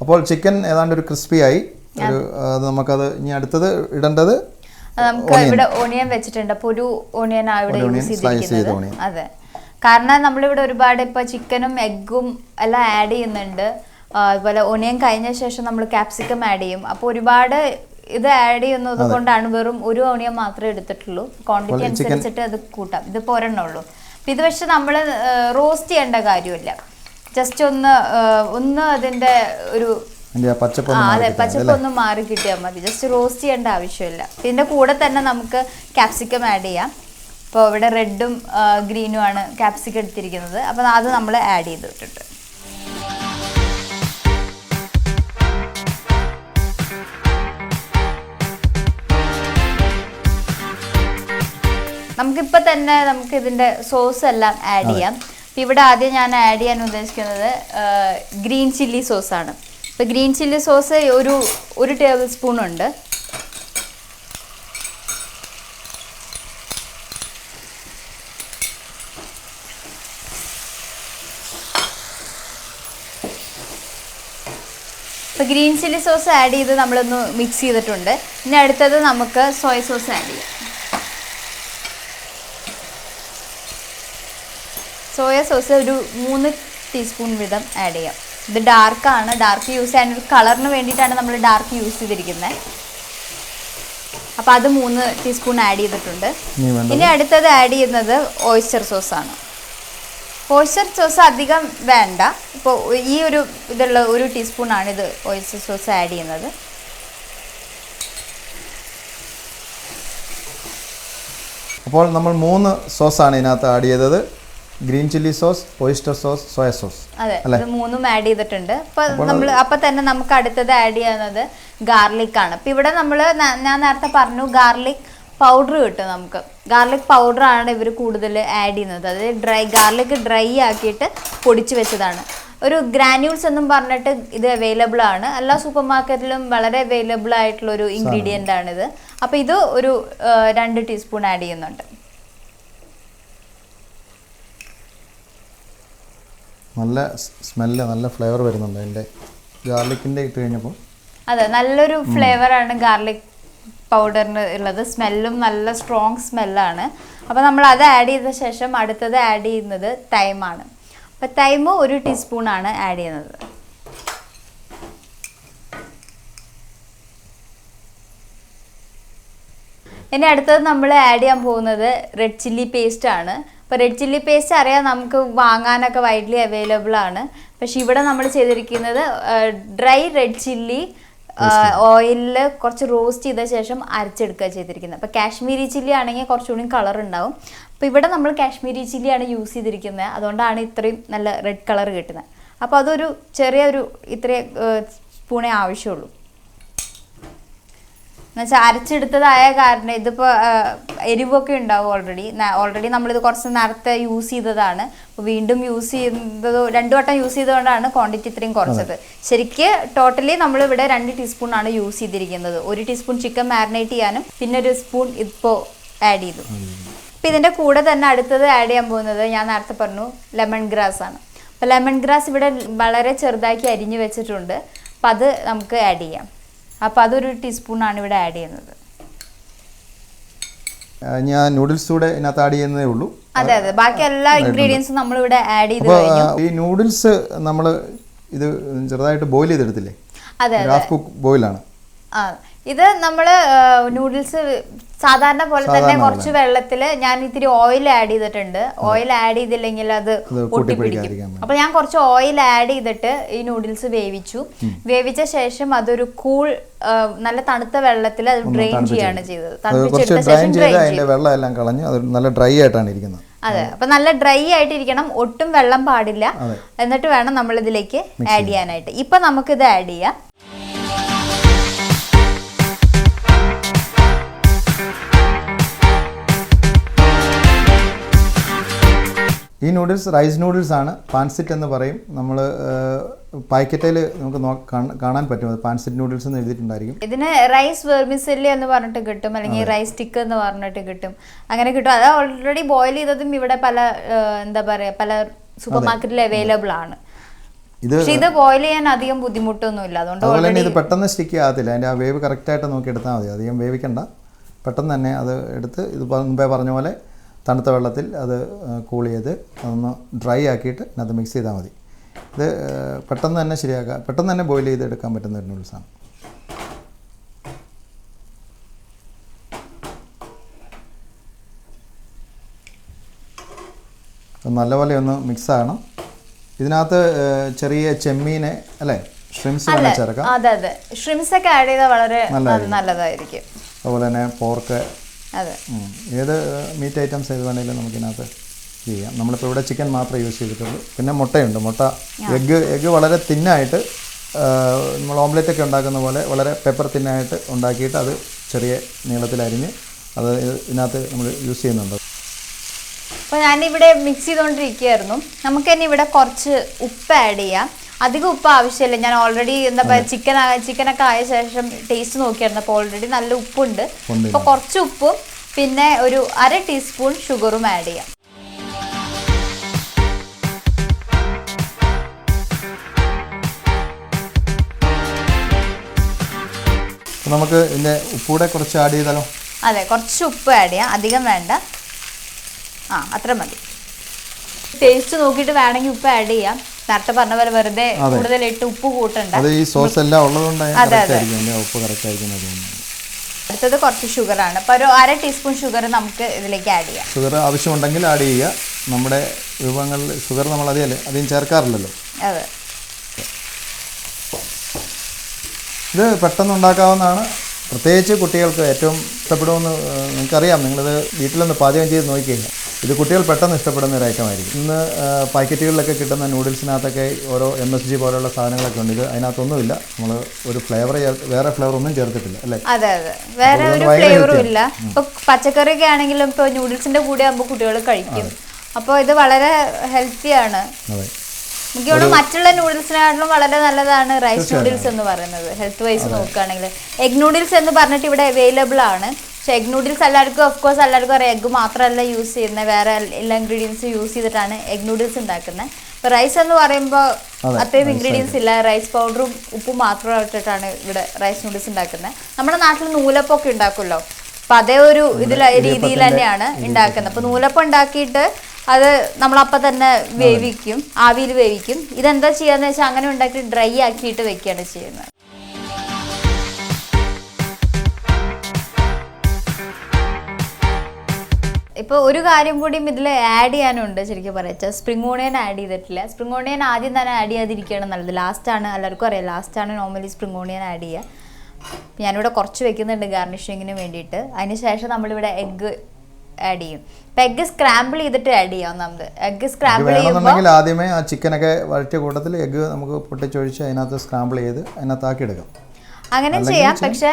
അപ്പോൾ ചിക്കൻ ഏതാണ്ട് ഒരു ക്രിസ്പി ആയി. നമുക്കത് ഇനി അടുത്തത് ഇടേണ്ടത് നമുക്ക് ഇവിടെ ഓണിയൻ വെച്ചിട്ടുണ്ട്. അപ്പോൾ ഒരു ഓണിയൻ ഇവിടെ യൂസ് ചെയ്തിരിക്കുന്നത്. അതെ, കാരണം നമ്മളിവിടെ ഒരുപാട് ഇപ്പോൾ ചിക്കനും എഗ്ഗും എല്ലാം ആഡ് ചെയ്യുന്നുണ്ട്. അതുപോലെ ഓണിയൻ കഴിഞ്ഞ ശേഷം നമ്മൾ ക്യാപ്സിക്കം ആഡ് ചെയ്യും. അപ്പോൾ ഒരുപാട് ഇത് ആഡ് ചെയ്യുന്നത് കൊണ്ടാണ് വെറും ഒരു ഓണിയൻ മാത്രമേ എടുത്തിട്ടുള്ളൂ. ക്വാണ്ടിറ്റി അനുസരിച്ചിട്ട് അത് കൂട്ടാം. ഇതിപ്പോൾ ഒരെണ്ണം ഉള്ളൂ. അപ്പം ഇത് പക്ഷെ നമ്മൾ റോസ്റ്റ് ചെയ്യേണ്ട കാര്യമില്ല. ജസ്റ്റ് ഒന്ന് അതിൻ്റെ ഒരു അതെ പച്ചപ്പൊന്നും മാറി കിട്ടിയാൽ മതി. ജസ്റ്റ് റോസ്റ്റ് ചെയ്യേണ്ട ആവശ്യമില്ല. ഇതിൻ്റെ കൂടെ തന്നെ നമുക്ക് ക്യാപ്സിക്കം ആഡ് ചെയ്യാം. ഇപ്പോൾ ഇവിടെ റെഡും ഗ്രീനും ആണ് ക്യാപ്സിക്കം എടുത്തിരിക്കുന്നത്. അപ്പോൾ അത് നമ്മൾ ആഡ് ചെയ്തിട്ടുണ്ട്. നമുക്കിപ്പോൾ തന്നെ നമുക്ക് ഇതിൻ്റെ സോസ് എല്ലാം ആഡ് ചെയ്യാം. അപ്പോൾ ഇവിടെ ആദ്യം ഞാൻ ആഡ് ചെയ്യാൻ ഉദ്ദേശിക്കുന്നത് ഗ്രീൻ ചില്ലി സോസാണ്. ഇപ്പോൾ ഗ്രീൻ ചില്ലി സോസ് ഒരു ടേബിൾ സ്പൂൺ ഉണ്ട്. ഇപ്പോൾ ഗ്രീൻ ചില്ലി സോസ് ആഡ് ചെയ്ത് നമ്മളൊന്ന് മിക്സ് ചെയ്തിട്ടുണ്ട്. ഇനി അടുത്തത് നമുക്ക് സോയ സോസ് ആഡ് ചെയ്യാം. സോയ സോസ് ഒരു 3 ടീസ്പൂൺ വീതം ആഡ് ചെയ്യാം. ഇത് ഡാർക്കാണ്. ഡാർക്ക് യൂസ് ചെയ്യാൻ ഒരു കളറിന് വേണ്ടിയിട്ടാണ് നമ്മൾ ഡാർക്ക് യൂസ് ചെയ്തിരിക്കുന്നത്. അപ്പോൾ അത് 3 ടീസ്പൂൺ ആഡ് ചെയ്തിട്ടുണ്ട്. ഇനി അടുത്തത് ആഡ് ചെയ്യുന്നത് ഓയിസ്റ്റർ സോസാണ്. ഓയിസ്റ്റർ സോസ് അധികം വേണ്ട. ഇപ്പോൾ ഈ ഇതുള്ള 1 ടീസ്പൂണാണ് ഇത് ഓയിസ്റ്റർ സോസ് ആഡ് ചെയ്യുന്നത്. അപ്പോൾ നമ്മൾ 3 സോസാണ് ഇതിനകത്ത് ആഡ് ചെയ്തത്. Green chilli sauce, oyster sauce, soya sauce. അതെ, ഇത് 3ഉം ആഡ് ചെയ്തിട്ടുണ്ട്. അപ്പോൾ തന്നെ നമുക്ക് അടുത്തത് ആഡ് ചെയ്യുന്നത് ഗാർലിക് ആണ്. അപ്പോൾ ഇവിടെ ഞാൻ നേരത്തെ പറഞ്ഞു ഗാർലിക് പൗഡർ കിട്ടും നമുക്ക്. ഗാർലിക് പൗഡറാണ് ഇവർ കൂടുതൽ ആഡ് ചെയ്യുന്നത്. അത് ഗാർലിക് ഡ്രൈ ആക്കിയിട്ട് പൊടിച്ച് വെച്ചതാണ്. ഒരു ഗ്രാന്യൂൾസ് എന്നും പറഞ്ഞിട്ട് ഇത് അവൈലബിൾ ആണ്. എല്ലാ സൂപ്പർ മാർക്കറ്റിലും വളരെ അവൈലബിൾ ആയിട്ടുള്ളൊരു ഇൻഗ്രീഡിയൻ്റ് ആണിത്. അപ്പോൾ ഇത് ഒരു 2 ടീസ്പൂൺ ആഡ് ചെയ്യുന്നുണ്ട്. നല്ല സ്മെല്ല്, നല്ല ഫ്ലേവർ വരുന്നുണ്ട് അതിൻ്റെ ഗാർലിക്കിൻ്റെ ഇട്ട് കഴിഞ്ഞപ്പോൾ. അതെ, നല്ലൊരു ഫ്ലേവറാണ് ഗാർലിക് പൗഡറിന് ഉള്ളത്. സ്മെല്ലും നല്ല സ്ട്രോങ് സ്മെല്ലാണ്. അപ്പോൾ നമ്മൾ അത് ആഡ് ചെയ്ത ശേഷം അടുത്തത് ആഡ് ചെയ്യുന്നത് തൈമാണ്. അപ്പോൾ തൈമ് 1 ടീസ്പൂണാണ് ആഡ് ചെയ്യുന്നത്. ഇനി അടുത്തത് നമ്മൾ ആഡ് ചെയ്യാൻ പോകുന്നത് റെഡ് ചില്ലി പേസ്റ്റ് ആണ്. അപ്പോൾ റെഡ് ചില്ലി പേസ്റ്റ് അറിയാം, നമുക്ക് വാങ്ങാനൊക്കെ വൈഡ്ലി അവൈലബിൾ ആണ്. പക്ഷെ ഇവിടെ നമ്മൾ ചെയ്തിരിക്കുന്നത് ഡ്രൈ റെഡ് ചില്ലി ഓയിലിൽ കുറച്ച് റോസ്റ്റ് ചെയ്ത ശേഷം അരച്ചെടുക്കുക ചെയ്തിരിക്കുന്നത്. അപ്പോൾ കാശ്മീരി ചില്ലി ആണെങ്കിൽ കുറച്ചുകൂടി കളർ ഉണ്ടാവും. അപ്പോൾ ഇവിടെ നമ്മൾ കാശ്മീരി ചില്ലിയാണ് യൂസ് ചെയ്തിരിക്കുന്നത്. അതുകൊണ്ടാണ് ഇത്രയും നല്ല റെഡ് കളർ കിട്ടുന്നത്. അപ്പോൾ അതൊരു ഇത്രയും സ്പൂണേ ആവശ്യമുള്ളൂ. എന്നുവെച്ചാൽ അരച്ചെടുത്തതായ കാരണം ഇതിപ്പോൾ എരിവൊക്കെ ഉണ്ടാവും. ഓൾറെഡി നമ്മളിത് കുറച്ച് നേരത്തെ യൂസ് ചെയ്തതാണ്. അപ്പോൾ വീണ്ടും യൂസ് ചെയ്യുന്നത് 2 വട്ടം യൂസ് ചെയ്തുകൊണ്ടാണ് ക്വാണ്ടിറ്റി ഇത്രയും കുറച്ചത്. ശരിക്ക് ടോട്ടലി നമ്മളിവിടെ 2 ടീസ്പൂണാണ് യൂസ് ചെയ്തിരിക്കുന്നത്. 1 ടീസ്പൂൺ ചിക്കൻ മാരിനേറ്റ് ചെയ്യാനും പിന്നെ 1 സ്പൂൺ ഇപ്പോൾ ആഡ് ചെയ്തു. അപ്പോൾ ഇതിൻ്റെ കൂടെ തന്നെ അടുത്തത് ആഡ് ചെയ്യാൻ പോകുന്നത് ഞാൻ നേരത്തെ പറഞ്ഞു ലെമൺ ഗ്രാസ് ആണ്. അപ്പോൾ ലെമൺ ഗ്രാസ് ഇവിടെ വളരെ ചെറുതാക്കി അരിഞ്ഞു വെച്ചിട്ടുണ്ട്. അപ്പോൾ അത് നമുക്ക് ആഡ് ചെയ്യാം. അപ്പോൾ അതൊരു ടീസ്പൂണാണ് ഇവിടെ ആഡ് ചെയ്യുന്നത്. ഞാൻ നൂഡിൽസ് കൂടെ ഇതിനകത്ത് ആഡ് ചെയ്യുന്നതേ ഉള്ളൂ. അതെ, ബാക്കി എല്ലാ ഇൻഗ്രീഡിയൻസും നമ്മളിവിടെ ആഡ് ചെയ്ത് കഴിഞ്ഞു. ഈ നൂഡിൽസ് നമ്മൾ ഇത് ചെറുതായിട്ട് ബോയിൽ ചെയ്തെടുത്തില്ലേ? അതെ, ഹാഫ് കുക്ക് ബോയിലാണ്. ഇത് നമ്മൾ നൂഡിൽസ് സാധാരണ പോലെ തന്നെ കുറച്ച് വെള്ളത്തിൽ ഞാൻ ഇത്തിരി ഓയിൽ ആഡ് ചെയ്തിട്ടുണ്ട്. ഓയിൽ ആഡ് ചെയ്തില്ലെങ്കിൽ അത് ഒട്ടിപ്പിടിക്കും. അപ്പോൾ ഞാൻ കുറച്ച് ഓയിൽ ആഡ് ചെയ്തിട്ട് ഈ നൂഡിൽസ് വേവിച്ച ശേഷം അതൊരു നല്ല തണുത്ത വെള്ളത്തിൽ അത് ഡ്രെയിൻ ചെയ്യാണ് ചെയ്തത്. തണുപ്പിച്ചെടുത്ത ശേഷം വെള്ളം എല്ലാം കളഞ്ഞ് അത് നല്ല ഡ്രൈ ആയിട്ടാണ് ഇരിക്കുന്നത്. അതെ, അപ്പൊ നല്ല ഡ്രൈ ആയിട്ടിരിക്കണം. ഒട്ടും വെള്ളം പാടില്ല. എന്നിട്ട് വേണം നമ്മൾ ഇതിലേക്ക് ആഡ് ചെയ്യാനായിട്ട്. ഇപ്പൊ നമുക്കിത് ആഡ് ചെയ്യാം. ഈ നൂഡിൽസ് റൈസ് നൂഡിൽസ് ആണ്. പാൻസിറ്റ് എന്ന് പറയും. നമ്മൾ പാക്കറ്റിൽ നമുക്ക് കാണാൻ പറ്റും. പാൻസിറ്റ് നൂഡിൽസ് എന്ന് എഴുതിയിട്ടുണ്ടായിരിക്കും. ഇതിന് റൈസ് വെർമിസെല്ലി എന്ന് പറഞ്ഞിട്ട് കിട്ടും, അല്ലെങ്കിൽ റൈസ് സ്റ്റിക്ക് എന്ന് പറഞ്ഞിട്ട് കിട്ടും. അങ്ങനെ കിട്ടും. അത് ഓൾറെഡി ബോയിൽ ചെയ്തതും ഇവിടെ പല സൂപ്പർ മാർക്കറ്റിൽ അവൈലബിൾ ആണ്. ഇത് ബോയിൽ ചെയ്യാൻ അധികം ബുദ്ധിമുട്ടൊന്നുമില്ല, അതുപോലെ തന്നെ ഇത് പെട്ടെന്ന് സ്റ്റിക്ക് ആകത്തില്ല. അതിൻ്റെ ആ വേവ് കറക്റ്റായിട്ട് നോക്കി എടുത്താൽ മതി, അധികം വേവിക്കണ്ട. പെട്ടെന്ന് തന്നെ അത് എടുത്ത് ഇത് മുമ്പേ പറഞ്ഞ പോലെ തണുത്ത വെള്ളത്തിൽ അത് കൂൾ ചെയ്ത് അതൊന്ന് ഡ്രൈ ആക്കിയിട്ട് അത് മിക്സ് ചെയ്താൽ മതി. ഇത് പെട്ടെന്ന് തന്നെ ശരിയാക്കാം, പെട്ടെന്ന് തന്നെ ബോയിൽ ചെയ്ത് എടുക്കാൻ പറ്റുന്ന ഒരു നൂഡിൽസാണ്. നല്ലപോലെ ഒന്ന് മിക്സ് ആകണം. ഇതിനകത്ത് ചെറിയ ചെമ്മീനെ അല്ലേ, ഷ്രിംസ് വേണം ചേർക്കാം. അതെ അതെ, ഷ്രിംസ് ഒക്കെ ആഡ് ചെയ്താൽ വളരെ നല്ലതായിരിക്കും. അതുപോലെ തന്നെ പോർക്ക്, അതെ, ഏത് മീറ്റ് ഐറ്റംസ് ഏത് വേണമെങ്കിലും നമുക്കിതിനകത്ത് ചെയ്യാം. നമ്മളിപ്പോൾ ഇവിടെ ചിക്കൻ മാത്രമേ യൂസ് ചെയ്തിട്ടുള്ളൂ. പിന്നെ മുട്ടയുണ്ട്, എഗ്ഗ് വളരെ തിന്നായിട്ട് നമ്മൾ ഓംലെറ്റ് ഒക്കെ ഉണ്ടാക്കുന്ന പോലെ വളരെ പെപ്പർ തിന്നായിട്ട് ഉണ്ടാക്കിയിട്ട് അത് ചെറിയ നീളത്തിലരിഞ്ഞ് അത് ഇതിനകത്ത് നമ്മൾ യൂസ് ചെയ്യുന്നുണ്ട്. അപ്പോൾ ഞാനിവിടെ മിക്സ് ചെയ്തുകൊണ്ടിരിക്കുകയായിരുന്നു. നമുക്ക് തന്നെ ഇവിടെ കുറച്ച് ഉപ്പ് ആഡ് ചെയ്യാം. അധികം ഉപ്പ് ആവശ്യമില്ല. ഞാൻ ഓൾറെഡി എന്താ പറയുക, ചിക്കനൊക്കെ ആയ ശേഷം ടേസ്റ്റ് നോക്കിയായിരുന്നു. അപ്പോൾ ഓൾറെഡി നല്ല ഉപ്പുണ്ട്. അപ്പോൾ കുറച്ച് ഉപ്പും പിന്നെ ഒരു 1/2 ടീസ്പൂൺ ഷുഗറും ആഡ് ചെയ്യാം. നമുക്ക് ഇതിൻ്റെ ഉപ്പൂടെ കുറച്ച് ആഡ് ചെയ്താലോ? അതെ, കുറച്ച് ഉപ്പ് ആഡ് ചെയ്യാം, അധികം വേണ്ട. അത്ര മതി. ടേസ്റ്റ് നോക്കിയിട്ട് വേണമെങ്കിൽ ഉപ്പ് ആഡ് ചെയ്യാം. നേരത്തെ പറഞ്ഞ പോലെ വെറുതെ കൂടുതലായിട്ട് ഉപ്പ് കൂട്ടണ്ട. ഈ സോസ് എല്ലാം ഉള്ളതുകൊണ്ട് ഉപ്പ് കറക്റ്റ് ആയിരിക്കും. അടുത്തത് കുറച്ച് ഷുഗറാണ്. അപ്പോൾ ഒരു 1/2 ടീസ്പൂൺ ഷുഗർ നമുക്ക് ഇതിലേക്ക് ആഡ് ചെയ്യാം. ഷുഗർ ആവശ്യമുണ്ടെങ്കിൽ ആഡ് ചെയ്യുക. നമ്മുടെ വിഭവങ്ങളിൽ ഷുഗർ നമ്മൾ അധികം ചേർക്കാറില്ലല്ലോ. അതെ, ഇത് പെട്ടെന്ന് ഉണ്ടാക്കാവുന്നതാണ്. പ്രത്യേകിച്ച് കുട്ടികൾക്ക് ഏറ്റവും ഇഷ്ടപ്പെടുമെന്ന് നിങ്ങൾക്കറിയാം. നിങ്ങളിത് വീട്ടിലൊന്ന് പാചകം ചെയ്ത് നോക്കിക്കഴിഞ്ഞാൽ ഇത് കുട്ടികൾ പെട്ടെന്ന് ഇഷ്ടപ്പെടുന്ന ഒരു ഐറ്റമായിരിക്കും. ഇന്ന് പാക്കറ്റുകളിലൊക്കെ കിട്ടുന്ന നൂഡിൽസിനകത്തൊക്കെ ഓരോ MSG പോലെയുള്ള സാധനങ്ങളൊക്കെ ഉണ്ട്. ഇത് അതിനകത്തൊന്നുമില്ല. നമ്മൾ ഒരു വേറെ ഫ്ലേവർ ഒന്നും ചേർത്തിട്ടില്ല അല്ലേ? അതെ അതെ, വേറെ ഒരു ഫ്ലേവറും ഇല്ല. ഇപ്പോൾ പച്ചക്കറിയൊക്കെ ആണെങ്കിലും ഇപ്പോൾ നൂഡിൽസിൻ്റെ കൂടെ ആകുമ്പോൾ കുട്ടികൾ കഴിക്കും. അപ്പോൾ ഇത് വളരെ ഹെൽത്തിയാണ്. അതെ, എനിക്ക് തോന്നുന്നു മറ്റുള്ള നൂഡിൽസിനെക്കാട്ടിലും വളരെ നല്ലതാണ് റൈസ് നൂഡിൽസ് എന്ന് പറയുന്നത്. ഹെൽത്ത് വൈസ് നോക്കുകയാണെങ്കിൽ എഗ് നൂഡിൽസ് എന്ന് പറഞ്ഞിട്ട് ഇവിടെ അവൈലബിൾ ആണ്. പക്ഷെ എഗ് നൂഡിൽസ് എല്ലാവർക്കും ഓഫ്കോഴ്സ് എല്ലാവർക്കും അറിയാം, എഗ്ഗ് മാത്രമല്ല യൂസ് ചെയ്യുന്നത്, വേറെ എല്ലാ ഇൻഗ്രീഡിയൻസും യൂസ് ചെയ്തിട്ടാണ് എഗ് നൂഡിൽസ് ഉണ്ടാക്കുന്നത്. ഇപ്പോൾ റൈസ് എന്ന് പറയുമ്പോൾ അത്രയും ഇൻഗ്രീഡിയൻസ് ഇല്ല. റൈസ് പൗഡറും ഉപ്പും മാത്രമായിട്ടാണ് ഇവിടെ റൈസ് നൂഡിൽസ് ഉണ്ടാക്കുന്നത്. നമ്മുടെ നാട്ടിൽ നൂലപ്പൊക്കെ ഉണ്ടാക്കുമല്ലോ, അപ്പം അതേ ഒരു രീതിയിൽ തന്നെയാണ് ഉണ്ടാക്കുന്നത്. അപ്പോൾ നൂലപ്പം ഉണ്ടാക്കിയിട്ട് അത് നമ്മളപ്പം തന്നെ വേവിക്കും, ആവിയിൽ വേവിക്കും. ഇതെന്താ ചെയ്യാന്ന് വെച്ചാൽ അങ്ങനെ ഉണ്ടാക്കി ഡ്രൈ ആക്കിയിട്ട് വെക്കുകയാണ് ചെയ്യുന്നത്. ഇപ്പോൾ ഒരു കാര്യം കൂടിയും ഇതിൽ ആഡ് ചെയ്യാനുണ്ട്. ശരിക്കും പറയാച്ചാൽ സ്പ്രിംഗ് ഓണിയൻ ആഡ് ചെയ്തിട്ടില്ല. സ്പ്രിംഗ് ഓണിയൻ ആദ്യം തന്നെ ആഡ് ചെയ്യാതിരിക്കുകയാണ് നല്ലത്. ലാസ്റ്റാണ്, എല്ലാവർക്കും അറിയാം, ലാസ്റ്റാണ് നോർമലി സ്പ്രിംഗ് ഓണിയൻ ആഡ് ചെയ്യുക. ഞാനിവിടെ കുറച്ച് വെക്കുന്നുണ്ട് ഗാർണിഷിങ്ങിന് വേണ്ടിയിട്ട്. അതിന് ശേഷം നമ്മളിവിടെ എഗ്ഗ് ആഡ് ചെയ്യും. ഇപ്പം എഗ്ഗ് സ്ക്രാമ്പിൾ ചെയ്തിട്ട് ആഡ് ചെയ്യാം. ഒന്നാമത് എഗ്ഗ് സ്ക്രാമ്പിൾ ചെയ്യുമ്പോൾ ആദ്യമേ ആ ചിക്കനൊക്കെ വഴറ്റിയ കൂട്ടത്തിൽ എഗ്ഗ് നമുക്ക് പൊട്ടിച്ചൊഴിച്ച് അതിനകത്ത് സ്ക്രാമ്പിൾ ചെയ്ത് അതിനകത്താക്കി എടുക്കാം. അങ്ങനെ ചെയ്യാം. പക്ഷെ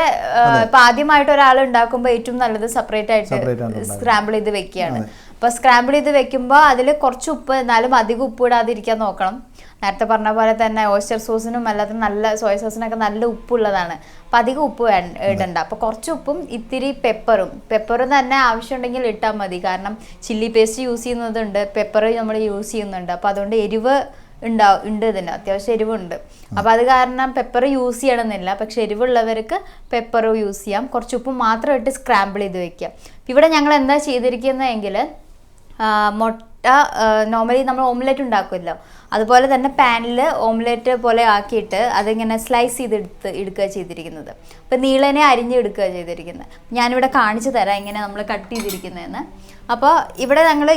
ഇപ്പൊ ആദ്യമായിട്ട് ഒരാൾ ഉണ്ടാക്കുമ്പോൾ ഏറ്റവും നല്ലത് സെപ്പറേറ്റ് ആയിട്ട് സ്ക്രാമ്പിൾ ചെയ്ത് വെക്കുകയാണ്. അപ്പൊ സ്ക്രാമ്പിൾ ചെയ്ത് വെക്കുമ്പോൾ അതിൽ കുറച്ച് ഉപ്പ്, എന്നാലും അധികം ഉപ്പ് ഇടാതിരിക്കാൻ നോക്കണം. നേരത്തെ പറഞ്ഞ പോലെ തന്നെ ഓയിസ്റ്റർ സോസിനും അല്ലാതെ നല്ല സോയ സോസിനൊക്കെ നല്ല ഉപ്പുള്ളതാണ്. അപ്പം അധികം ഉപ്പ് ഇടണ്ട. അപ്പോൾ കുറച്ച് ഉപ്പും ഇത്തിരി പെപ്പറും തന്നെ ആവശ്യമുണ്ടെങ്കിൽ ഇട്ടാൽ മതി. കാരണം ചില്ലി പേസ്റ്റ് യൂസ് ചെയ്യുന്നതുണ്ട്, പെപ്പർ നമ്മൾ യൂസ് ചെയ്യുന്നുണ്ട്. അപ്പോൾ അതുകൊണ്ട് എരിവ് ഉണ്ട്, ഇതിന് അത്യാവശ്യം എരിവുണ്ട്. അപ്പോൾ അത് കാരണം പെപ്പർ യൂസ് ചെയ്യണമെന്നില്ല. പക്ഷെ എരിവുള്ളവർക്ക് പെപ്പർ യൂസ് ചെയ്യാം. കുറച്ച് ഉപ്പ് മാത്രം ഇട്ട് സ്ക്രാമ്പിൾ ചെയ്ത് വെക്കുക. ഇവിടെ ഞങ്ങൾ എന്താ ചെയ്തിരിക്കുന്നതെങ്കിൽ മുട്ട നോർമലി നമ്മൾ ഓംലെറ്റ് ഉണ്ടാക്കുമല്ലോ, അതുപോലെ തന്നെ പാനിൽ ഓംലെറ്റ് പോലെ ആക്കിയിട്ട് അതിങ്ങനെ സ്ലൈസ് എടുക്കുക ചെയ്തിരിക്കുന്നത്. അപ്പോൾ നീളനെ അരിഞ്ഞെടുക്കുക ചെയ്തിരിക്കുന്നത്. ഞാനിവിടെ കാണിച്ചു തരാം എങ്ങനെ നമ്മൾ കട്ട് ചെയ്തിരിക്കുന്നതെന്ന്. അപ്പോൾ ഇവിടെ ഞങ്ങൾ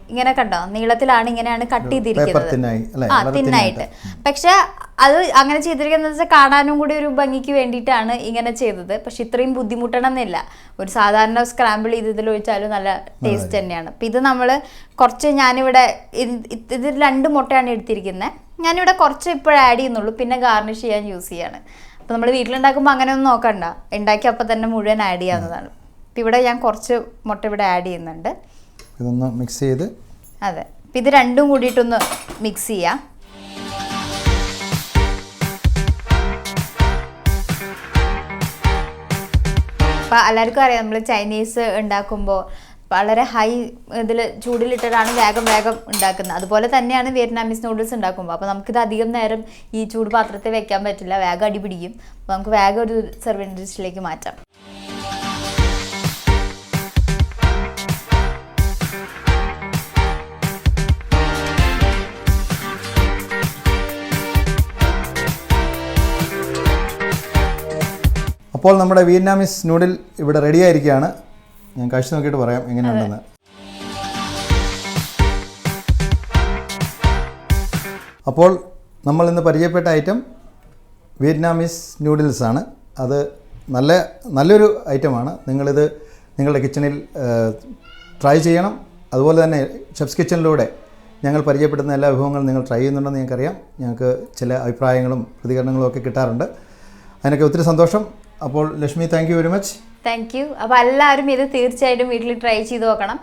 ഇങ്ങനെ കണ്ടോ, നീളത്തിലാണ് ഇങ്ങനെയാണ് കട്ട് ചെയ്തിരിക്കുന്നത്, തിന്നായിട്ട്. പക്ഷെ അത് അങ്ങനെ ചെയ്തിരിക്കുന്നത് വെച്ചാൽ കാണാനും കൂടി ഒരു ഭംഗിക്ക് വേണ്ടിയിട്ടാണ് ഇങ്ങനെ ചെയ്തത്. പക്ഷെ ഇത്രയും ബുദ്ധിമുട്ടണം എന്നില്ല. ഒരു സാധാരണ സ്ക്രാമ്പിൾ ചെയ്തതിൽ ഒഴിച്ചാലും നല്ല ടേസ്റ്റ് തന്നെയാണ്. അപ്പം ഇത് നമ്മൾ കുറച്ച്, ഞാനിവിടെ ഇത് 2 മുട്ടയാണ് എടുത്തിരിക്കുന്നത്. ഞാനിവിടെ കുറച്ച് ഇപ്പോഴും ആഡ് ചെയ്യുന്നുള്ളൂ, പിന്നെ ഗാർണിഷ് ചെയ്യാൻ യൂസ് ചെയ്യാണ്. അപ്പം നമ്മൾ വീട്ടിലുണ്ടാക്കുമ്പോൾ അങ്ങനെയൊന്നും നോക്കണ്ട, ഉണ്ടാക്കി അപ്പം തന്നെ മുഴുവൻ ആഡ് ചെയ്യാവുന്നതാണ്. അപ്പം ഇവിടെ ഞാൻ കുറച്ച് മുട്ട ഇവിടെ ആഡ് ചെയ്യുന്നുണ്ട്. ഇതൊന്ന് മിക്സ് ചെയ്ത്, അതെ, അപ്പം ഇത് രണ്ടും കൂടിയിട്ടൊന്ന് മിക്സ് ചെയ്യാം. അപ്പം എല്ലാവർക്കും അറിയാം, നമ്മൾ ചൈനീസ് ഉണ്ടാക്കുമ്പോൾ വളരെ ഹൈ ഇതിൽ ചൂടിലിട്ടിട്ടാണ് വേഗം ഉണ്ടാക്കുന്നത്. അതുപോലെ തന്നെയാണ് വിയറ്റ്നാമീസ് നൂഡിൽസ് ഉണ്ടാക്കുമ്പോൾ. അപ്പോൾ നമുക്കിത് അധികം നേരം ഈ ചൂട് പാത്രത്തിൽ വെക്കാൻ പറ്റില്ല, വേഗം അടി പിടിക്കും. അപ്പോൾ നമുക്ക് വേഗം ഒരു സെർവിങ് ഡിഷിലേക്ക് മാറ്റാം. അപ്പോൾ നമ്മുടെ വിയറ്റ്നാമീസ് നൂഡിൽ ഇവിടെ റെഡി ആയിരിക്കുകയാണ്. ഞാൻ കഴിച്ച് നോക്കിയിട്ട് പറയാം എങ്ങനെയുണ്ടെന്ന്. അപ്പോൾ നമ്മൾ ഇന്ന് പരിചയപ്പെട്ട ഐറ്റം വിയറ്റ്നാമീസ് നൂഡിൽസാണ്. അത് നല്ലൊരു ഐറ്റമാണ്. നിങ്ങളിത് നിങ്ങളുടെ കിച്ചണിൽ ട്രൈ ചെയ്യണം. അതുപോലെ തന്നെ ഷെഫ്സ് കിച്ചണിലൂടെ ഞങ്ങൾ പരിചയപ്പെടുന്ന എല്ലാ വിഭവങ്ങളും നിങ്ങൾ ട്രൈ ചെയ്യുന്നുണ്ടെന്ന് ഞങ്ങൾക്കറിയാം. ഞങ്ങൾക്ക് ചില അഭിപ്രായങ്ങളും പ്രതികരണങ്ങളും ഒക്കെ കിട്ടാറുണ്ട്. അതിനൊക്കെ ഒത്തിരി സന്തോഷം. അപ്പോൾ Lakshmi, thank you very much. Thank you. അപ്പോൾ എല്ലാവരും ഇത് തീർച്ചയായിട്ടും വീട്ടിൽ ട്രൈ ചെയ്ത് നോക്കണം.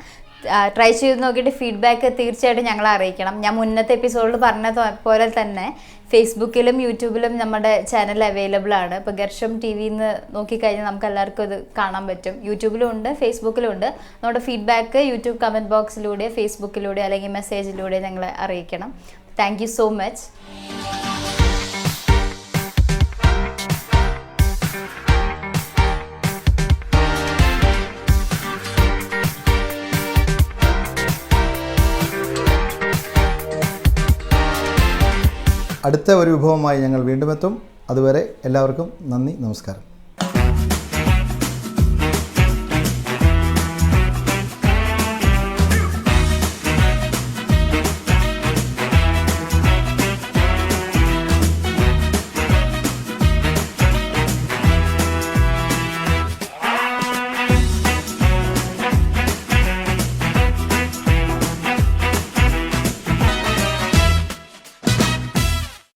ട്രൈ ചെയ്ത് നോക്കിയിട്ട് ഫീഡ്ബാക്ക് തീർച്ചയായിട്ടും ഞങ്ങളെ അറിയിക്കണം. ഞാൻ മുന്നത്തെ എപ്പിസോഡിൽ പറഞ്ഞ പോലെ തന്നെ ഫേസ്ബുക്കിലും യൂട്യൂബിലും നമ്മുടെ ചാനൽ അവൈലബിൾ ആണ്. ഇപ്പോൾ ഗർഷം TV എന്ന് നോക്കിക്കഴിഞ്ഞാൽ നമുക്ക് എല്ലാവർക്കും ഇത് കാണാൻ പറ്റും. യൂട്യൂബിലും ഉണ്ട്, ഫേസ്ബുക്കിലും ഉണ്ട്. നമ്മുടെ ഫീഡ്ബാക്ക് യൂട്യൂബ് കമൻറ്റ് ബോക്സിലൂടെ, ഫേസ്ബുക്കിലൂടെ അല്ലെങ്കിൽ മെസ്സേജിലൂടെ ഞങ്ങളെ അറിയിക്കണം. Thank you so much. അടുത്ത ഒരു വിഭവമായി ഞങ്ങൾ വീണ്ടും എത്തും. അതുവരെ എല്ലാവർക്കും നന്ദി, നമസ്കാരം.